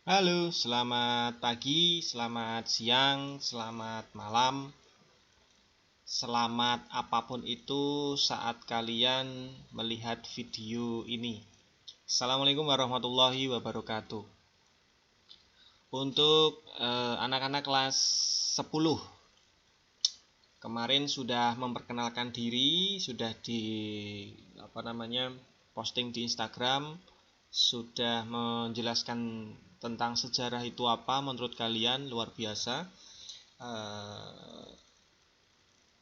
Halo, selamat pagi, selamat siang, selamat malam, selamat apapun itu saat kalian melihat video ini. Assalamualaikum warahmatullahi wabarakatuh. Untuk anak-anak kelas 10, kemarin sudah memperkenalkan diri, sudah posting di Instagram, sudah menjelaskan tentang sejarah itu apa menurut kalian. Luar biasa.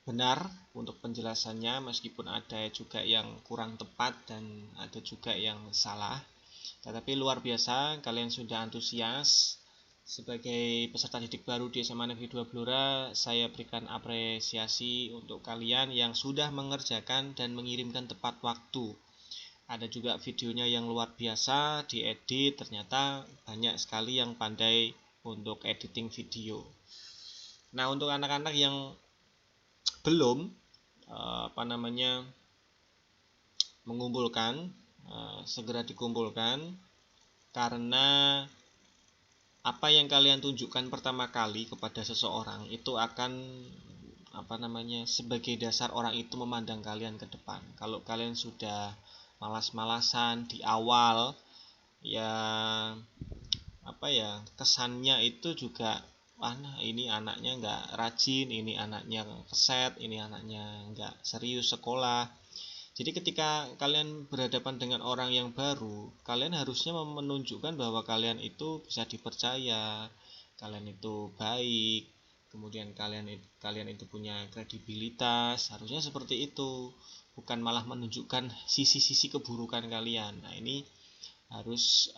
Benar untuk penjelasannya, meskipun ada juga yang kurang tepat dan ada juga yang salah, tetapi luar biasa kalian sudah antusias. Sebagai peserta didik baru di SMA Negeri 2 Blora, saya berikan apresiasi untuk kalian yang sudah mengerjakan dan mengirimkan tepat waktu. Ada juga videonya yang luar biasa diedit, ternyata banyak sekali yang pandai untuk editing video. Nah, untuk anak-anak yang belum mengumpulkan, segera dikumpulkan, karena apa yang kalian tunjukkan pertama kali kepada seseorang itu akan sebagai dasar orang itu memandang kalian ke depan. Kalau kalian sudah malas-malasan di awal, ya kesannya itu juga, ini anaknya nggak rajin, ini anaknya keset, ini anaknya nggak serius sekolah. Jadi ketika kalian berhadapan dengan orang yang baru, kalian harusnya menunjukkan bahwa kalian itu bisa dipercaya, kalian itu baik, kemudian kalian itu punya kredibilitas. Harusnya seperti itu, bukan malah menunjukkan sisi-sisi keburukan kalian. Nah, ini harus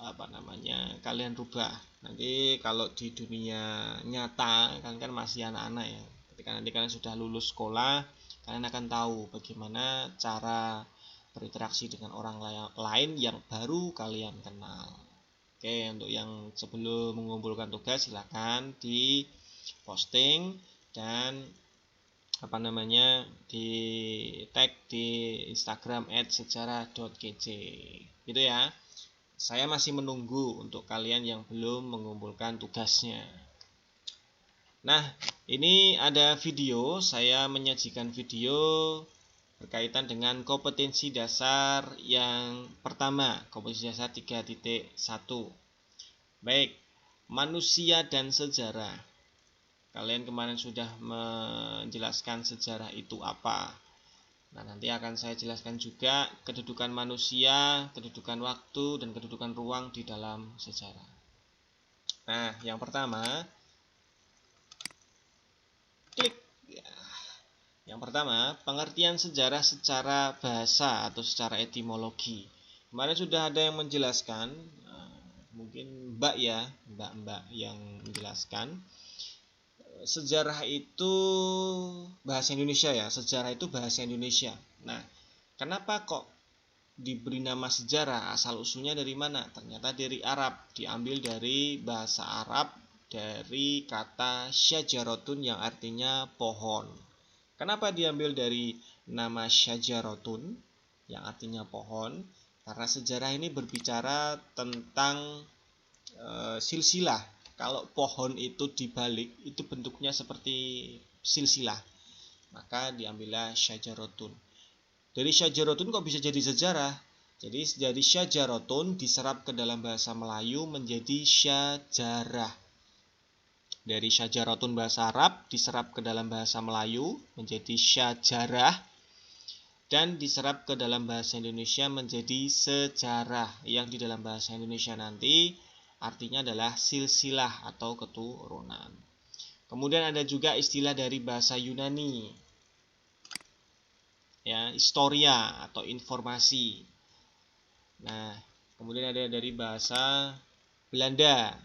kalian rubah. Nanti kalau di dunia nyata, kalian kan masih anak-anak ya, ketika nanti kalian sudah lulus sekolah, kalian akan tahu bagaimana cara berinteraksi dengan orang lain yang baru kalian kenal. Oke, untuk yang sebelum mengumpulkan tugas, silakan di posting dan di tag di Instagram @sejarah.kc gitu ya. Saya masih menunggu untuk kalian yang belum mengumpulkan tugasnya. Nah, ini ada video, saya menyajikan video berkaitan dengan kompetensi dasar yang pertama, kompetensi dasar 3.1. Baik, manusia dan sejarah. Kalian kemarin sudah menjelaskan sejarah itu apa. Nah, nanti akan saya jelaskan juga kedudukan manusia, kedudukan waktu, dan kedudukan ruang di dalam sejarah. Nah, yang pertama, klik. Yang pertama, pengertian sejarah secara bahasa atau secara etimologi. Kemarin sudah ada yang menjelaskan, mungkin mbak yang menjelaskan. Sejarah itu bahasa Indonesia ya, sejarah itu bahasa Indonesia. Nah, kenapa kok diberi nama sejarah? Asal usulnya dari mana? Ternyata dari Arab, diambil dari bahasa Arab, dari kata syajaratun yang artinya pohon. Kenapa diambil dari nama syajaratun yang artinya pohon? Karena sejarah ini berbicara tentang silsilah. Kalau pohon itu dibalik, itu bentuknya seperti silsilah, maka diambillah syajaratun. Dari syajaratun kok bisa jadi sejarah? Jadi dari syajaratun diserap ke dalam bahasa Melayu menjadi syajarah. Dari syajaratun bahasa Arab diserap ke dalam bahasa Melayu menjadi syajarah, dan diserap ke dalam bahasa Indonesia menjadi sejarah, yang di dalam bahasa Indonesia nanti artinya adalah silsilah atau keturunan. Kemudian ada juga istilah dari bahasa Yunani, ya, historia atau informasi. Nah, kemudian ada dari bahasa Belanda.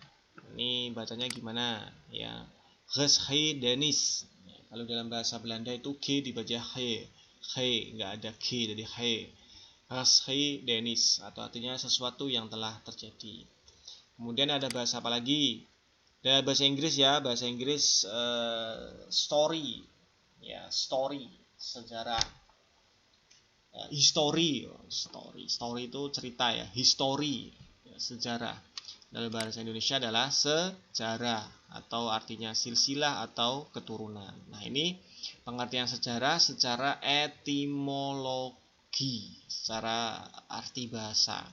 Ini bacanya gimana? Ya, Geschiedenis. Kalau dalam bahasa Belanda itu G dibaca G, nggak ada G, jadi G. Geschiedenis atau artinya sesuatu yang telah terjadi. Kemudian ada bahasa apa lagi? Ada bahasa Inggris ya, bahasa Inggris story, ya, story, sejarah. History itu cerita ya, history ya, sejarah. dalam bahasa Indonesia adalah sejarah atau artinya silsilah atau keturunan. Nah, ini pengertian sejarah secara etimologi, secara arti bahasa.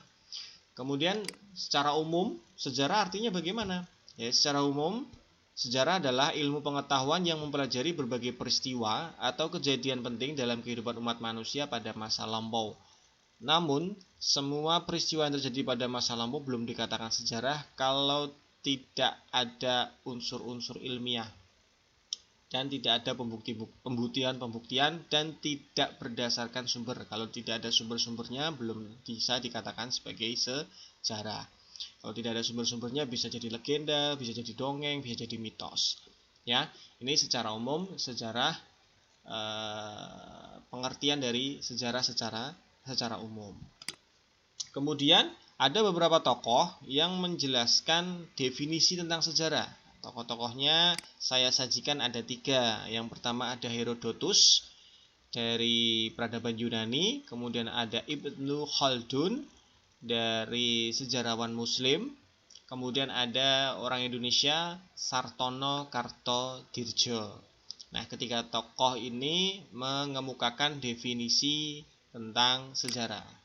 Kemudian secara umum, sejarah artinya bagaimana? Ya, secara umum, sejarah adalah ilmu pengetahuan yang mempelajari berbagai peristiwa atau kejadian penting dalam kehidupan umat manusia pada masa lampau. Namun, semua peristiwa yang terjadi pada masa lampau belum dikatakan sejarah kalau tidak ada unsur-unsur ilmiah dan tidak ada pembuktian dan tidak berdasarkan sumber. Kalau tidak ada sumber-sumbernya belum bisa dikatakan sebagai sejarah. Kalau tidak ada sumber-sumbernya bisa jadi legenda, bisa jadi dongeng, bisa jadi mitos. Ya, ini secara umum sejarah, pengertian dari sejarah secara umum. Kemudian ada beberapa tokoh yang menjelaskan definisi tentang sejarah. Tokoh-tokohnya saya sajikan ada 3. Yang pertama ada Herodotus dari peradaban Yunani, kemudian ada Ibnu Khaldun dari sejarawan Muslim, kemudian ada orang Indonesia Sartono Kartodirjo. Nah, ketiga tokoh ini mengemukakan definisi tentang sejarah.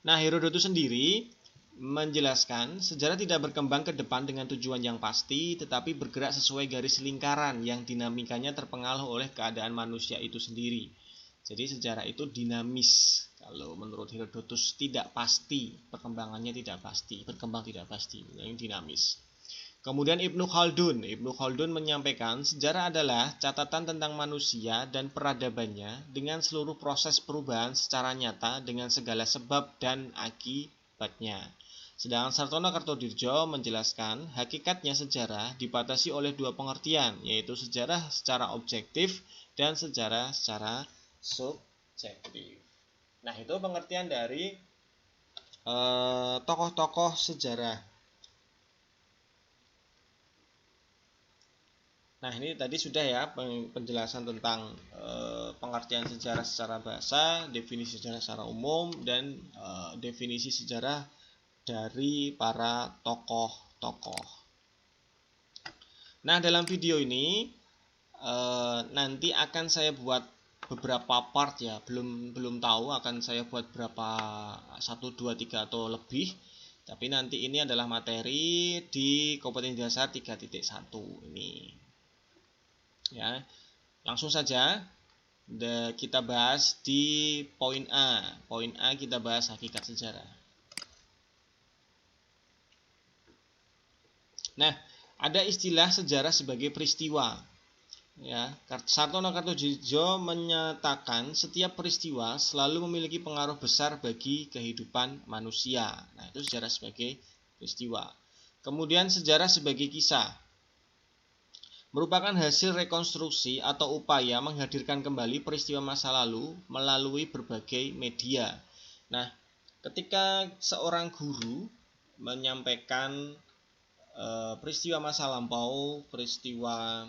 Nah, Herodotus sendiri menjelaskan sejarah tidak berkembang ke depan dengan tujuan yang pasti, tetapi bergerak sesuai garis lingkaran yang dinamikanya terpengaruh oleh keadaan manusia itu sendiri. Jadi sejarah itu dinamis. Kalau menurut Herodotus tidak pasti, perkembangannya tidak pasti, berkembang tidak pasti, yang dinamis. Kemudian Ibnu Khaldun menyampaikan sejarah adalah catatan tentang manusia dan peradabannya dengan seluruh proses perubahan secara nyata dengan segala sebab dan akibatnya. Sedangkan Sartono Kartodirjo menjelaskan hakikatnya sejarah dibatasi oleh 2 pengertian, yaitu sejarah secara objektif dan sejarah secara subjektif. Nah, itu pengertian dari tokoh-tokoh sejarah. Nah, ini tadi sudah ya penjelasan tentang pengertian sejarah secara bahasa, definisi sejarah secara umum, dan definisi sejarah dari para tokoh-tokoh. Nah, dalam video ini nanti akan saya buat beberapa part ya, belum tahu akan saya buat berapa, 1, 2, 3 atau lebih. Tapi nanti ini adalah materi di kompetensi dasar 3.1 ini. Ya, langsung saja kita bahas di poin A. Poin A kita bahas hakikat sejarah. Nah, ada istilah sejarah sebagai peristiwa. Ya, Sartono Kartodirjo menyatakan setiap peristiwa selalu memiliki pengaruh besar bagi kehidupan manusia. Nah, itu sejarah sebagai peristiwa. Kemudian sejarah sebagai kisah merupakan hasil rekonstruksi atau upaya menghadirkan kembali peristiwa masa lalu melalui berbagai media. Nah, ketika seorang guru menyampaikan peristiwa masa lampau, peristiwa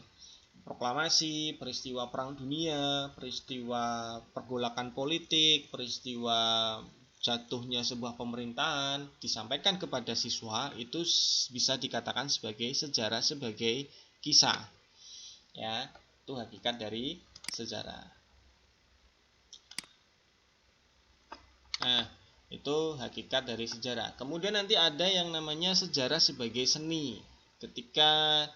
proklamasi, peristiwa perang dunia, peristiwa pergolakan politik, peristiwa jatuhnya sebuah pemerintahan disampaikan kepada siswa, itu bisa dikatakan sebagai sejarah sebagai kisah. Ya, itu hakikat dari sejarah. Nah, itu hakikat dari sejarah. Kemudian nanti ada yang namanya sejarah sebagai seni. Ketika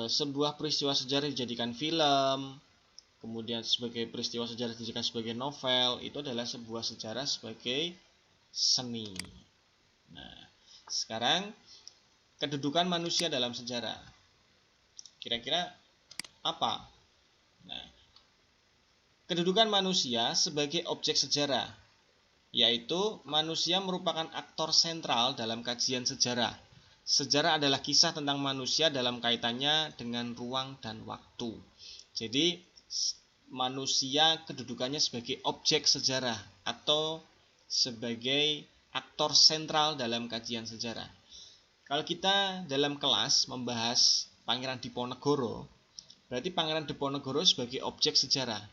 sebuah peristiwa sejarah dijadikan film, kemudian sebagai peristiwa sejarah dijadikan sebagai novel, itu adalah sebuah sejarah sebagai seni. Nah, sekarang kedudukan manusia dalam sejarah. Kira-kira apa? Nah, kedudukan manusia sebagai objek sejarah, yaitu manusia merupakan aktor sentral dalam kajian sejarah. Sejarah adalah kisah tentang manusia dalam kaitannya dengan ruang dan waktu. Jadi, manusia kedudukannya sebagai objek sejarah atau sebagai aktor sentral dalam kajian sejarah. Kalau kita dalam kelas membahas Pangeran Diponegoro, berarti Pangeran Diponegoro sebagai objek sejarah,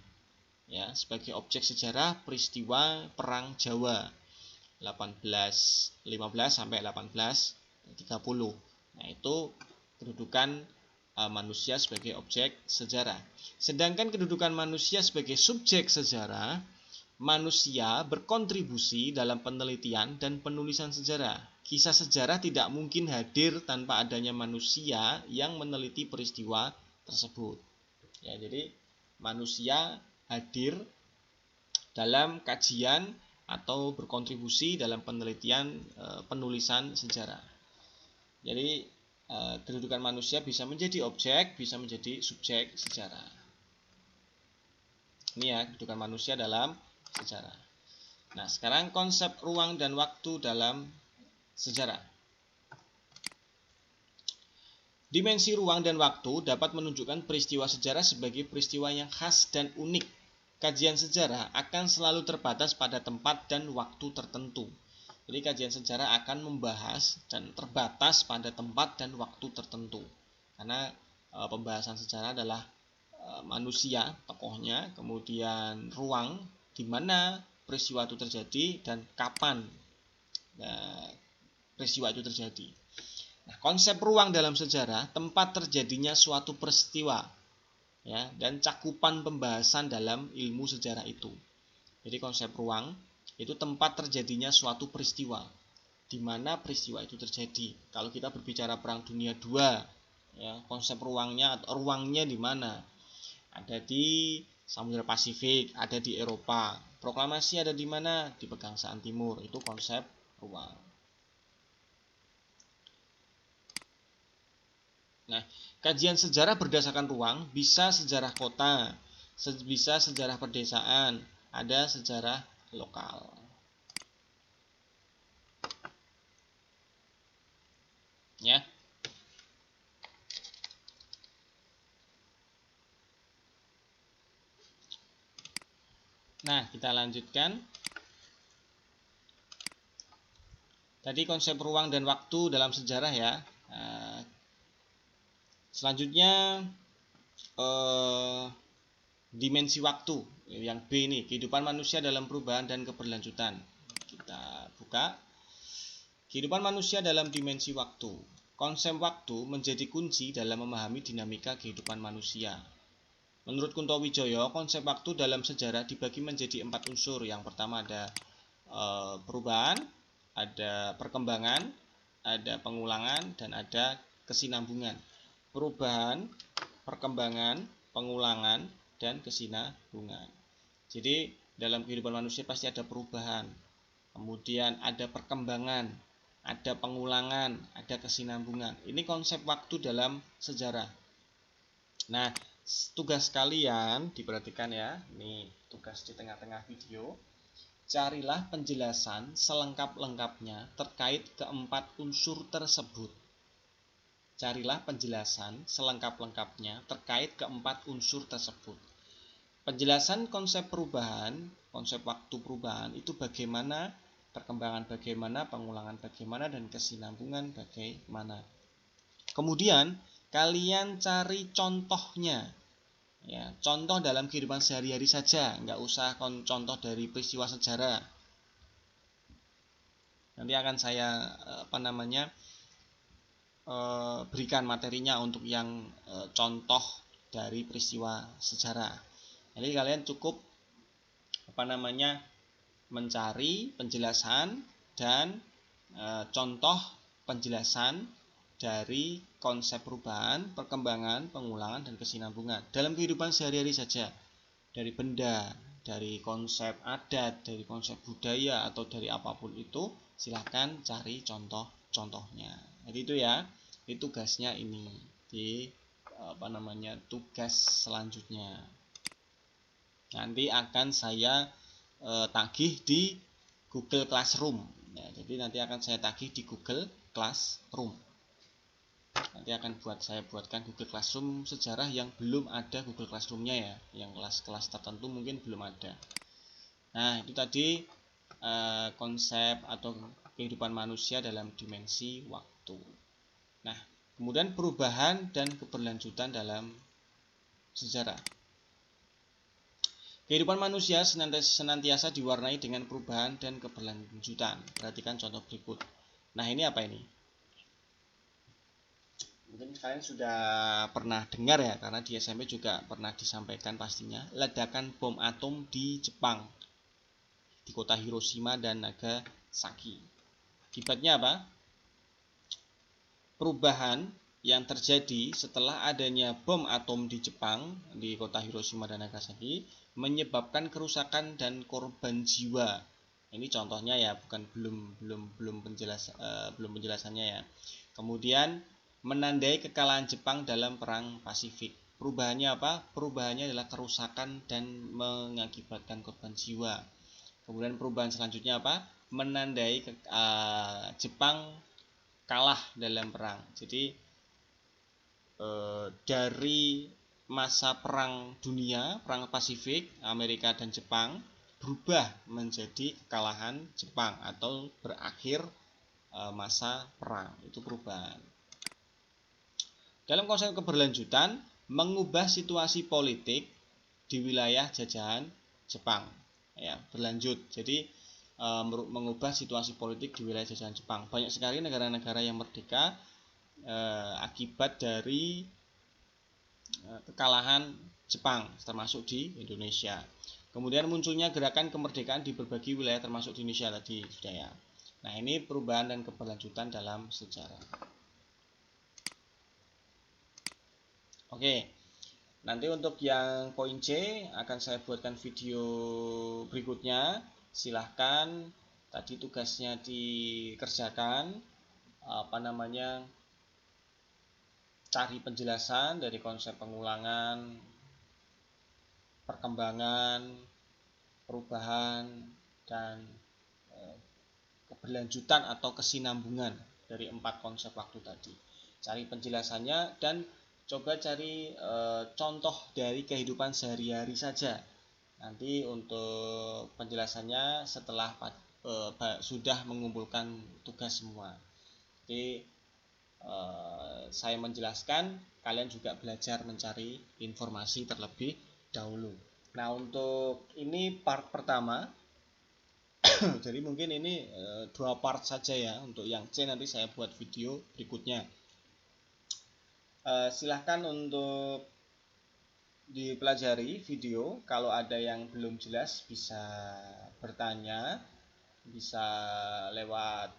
ya, sebagai objek sejarah peristiwa Perang Jawa. 1815 sampai 1830. Nah, itu kedudukan manusia sebagai objek sejarah. Sedangkan kedudukan manusia sebagai subjek sejarah, manusia berkontribusi dalam penelitian dan penulisan sejarah. Kisah sejarah tidak mungkin hadir tanpa adanya manusia yang meneliti peristiwa tersebut. Ya, jadi manusia hadir dalam kajian atau berkontribusi dalam penelitian penulisan sejarah. Jadi kedudukan manusia bisa menjadi objek, bisa menjadi subjek sejarah. Ini ya kedudukan manusia dalam sejarah. Nah, sekarang konsep ruang dan waktu dalam sejarah. Dimensi ruang dan waktu dapat menunjukkan peristiwa sejarah sebagai peristiwa yang khas dan unik. Kajian sejarah akan selalu terbatas pada tempat dan waktu tertentu. Jadi kajian sejarah akan membahas dan terbatas pada tempat dan waktu tertentu. Karena pembahasan sejarah adalah manusia tokohnya, kemudian ruang di mana peristiwa itu terjadi dan kapan peristiwa itu terjadi. Nah, konsep ruang dalam sejarah tempat terjadinya suatu peristiwa. Ya, dan cakupan pembahasan dalam ilmu sejarah itu. Jadi konsep ruang itu tempat terjadinya suatu peristiwa, di mana peristiwa itu terjadi. Kalau kita berbicara Perang Dunia II, ya, konsep ruangnya atau ruangnya di mana? Ada di Samudra Pasifik, ada di Eropa. Proklamasi ada di mana? Di Pegangsaan Timur. Itu konsep ruang. Nah, kajian sejarah berdasarkan ruang bisa sejarah kota, bisa sejarah pedesaan, ada sejarah lokal. Ya. Nah, kita lanjutkan. Tadi konsep ruang dan waktu dalam sejarah ya. Selanjutnya dimensi waktu yang B ini, kehidupan manusia dalam perubahan dan keberlanjutan. Kita buka. Kehidupan manusia dalam dimensi waktu. Konsep waktu menjadi kunci dalam memahami dinamika kehidupan manusia. Menurut Kunto Wijoyo, konsep waktu dalam sejarah dibagi menjadi 4 unsur. Yang pertama ada perubahan, ada perkembangan, ada pengulangan, dan ada kesinambungan. Perubahan, perkembangan, pengulangan, dan kesinambungan. Jadi dalam kehidupan manusia pasti ada perubahan, kemudian ada perkembangan, ada pengulangan, ada kesinambungan. Ini konsep waktu dalam sejarah. Nah, tugas kalian diperhatikan ya, ini tugas di tengah-tengah video. Carilah penjelasan selengkap-lengkapnya terkait keempat unsur tersebut. Carilah penjelasan selengkap-lengkapnya terkait keempat unsur tersebut. Penjelasan konsep perubahan, konsep waktu perubahan itu bagaimana, perkembangan bagaimana, pengulangan bagaimana, dan kesinambungan bagaimana. Kemudian kalian cari contohnya. Ya, contoh dalam kehidupan sehari-hari saja, nggak usah contoh dari peristiwa sejarah. Nanti akan saya berikan materinya untuk yang contoh dari peristiwa sejarah. Jadi kalian cukup mencari penjelasan dan contoh penjelasan dari konsep perubahan, perkembangan, pengulangan, dan kesinambungan dalam kehidupan sehari-hari saja. Dari benda, dari konsep adat, dari konsep budaya, atau dari apapun itu, silahkan cari contoh-contohnya. Jadi itu ya, itu tugasnya ini di tugas selanjutnya. Nanti akan saya tagih di Google Classroom. Ya, jadi nanti akan saya tagih di Google Classroom. Nanti akan saya buatkan Google Classroom sejarah yang belum ada Google Classroom-nya ya, yang kelas-kelas tertentu mungkin belum ada. Nah, itu tadi konsep atau kehidupan manusia dalam dimensi waktu. Nah, kemudian perubahan dan keberlanjutan dalam sejarah. Kehidupan manusia senantiasa diwarnai dengan perubahan dan keberlanjutan. Perhatikan contoh berikut. Nah, ini apa ini? Mungkin kalian sudah pernah dengar ya, karena di SMP juga pernah disampaikan pastinya. Ledakan bom atom di Jepang, di kota Hiroshima dan Nagasaki. Akibatnya apa? Perubahan yang terjadi setelah adanya bom atom di Jepang, di kota Hiroshima dan Nagasaki, menyebabkan kerusakan dan korban jiwa. Ini contohnya ya, bukan belum penjelasannya ya. Kemudian menandai kekalahan Jepang dalam perang Pasifik. Perubahannya apa? Perubahannya adalah kerusakan dan mengakibatkan korban jiwa. Kemudian perubahan selanjutnya apa? Menandai Jepang kalah dalam perang. Jadi dari masa perang dunia, perang Pasifik, Amerika dan Jepang berubah menjadi kekalahan Jepang atau berakhir masa perang. Itu perubahan. Dalam konsep keberlanjutan, mengubah situasi politik di wilayah jajahan Jepang. Ya, berlanjut. Jadi mengubah situasi politik di wilayah jajahan Jepang. Banyak sekali negara-negara yang merdeka akibat dari kekalahan Jepang, termasuk di Indonesia. Kemudian munculnya gerakan kemerdekaan di berbagai wilayah termasuk di Indonesia tadi sudah ya. Nah, ini perubahan dan keberlanjutan dalam sejarah. Oke, nanti untuk yang poin C akan saya buatkan video berikutnya. Silahkan tadi tugasnya dikerjakan, cari penjelasan dari konsep pengulangan, perkembangan, perubahan, dan keberlanjutan atau kesinambungan dari 4 konsep waktu tadi. Cari penjelasannya dan coba cari contoh dari kehidupan sehari-hari saja. Nanti untuk penjelasannya setelah sudah mengumpulkan tugas semua. Jadi saya menjelaskan, kalian juga belajar mencari informasi terlebih dahulu. Nah, untuk ini part pertama. Jadi mungkin ini 2 part saja ya. Untuk yang C nanti saya buat video berikutnya. Silahkan untuk dipelajari video. Kalau ada yang belum jelas bisa bertanya, bisa lewat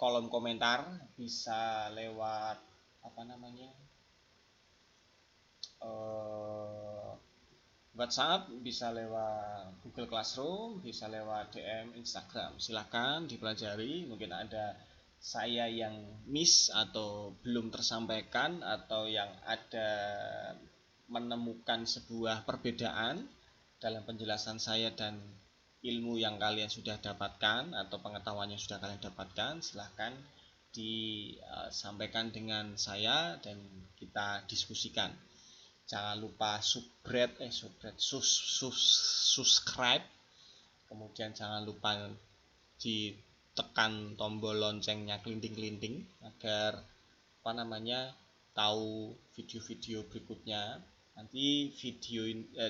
kolom komentar, bisa lewat WhatsApp, bisa lewat Google Classroom, bisa lewat DM Instagram. Silahkan dipelajari. Mungkin ada saya yang miss atau belum tersampaikan, atau yang ada menemukan sebuah perbedaan dalam penjelasan saya dan ilmu yang kalian sudah dapatkan atau pengetahuan yang sudah kalian dapatkan. Silahkan disampaikan dengan saya dan kita diskusikan. Jangan lupa subscribe. Kemudian jangan lupa ditekan tombol loncengnya kelinting-kelinting agar tahu video-video berikutnya. Nanti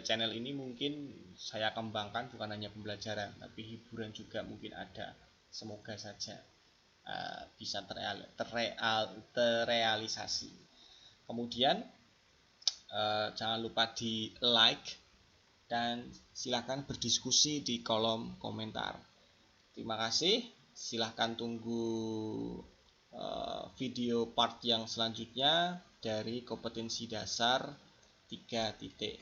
channel ini mungkin saya kembangkan bukan hanya pembelajaran, tapi hiburan juga mungkin ada. Semoga saja bisa terrealisasi. Kemudian jangan lupa di like dan silakan berdiskusi di kolom komentar. Terima kasih. Silahkan tunggu video part yang selanjutnya dari kompetensi dasar 3.1.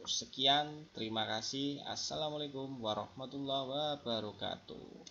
Sekian, terima kasih. Assalamualaikum warahmatullahi wabarakatuh.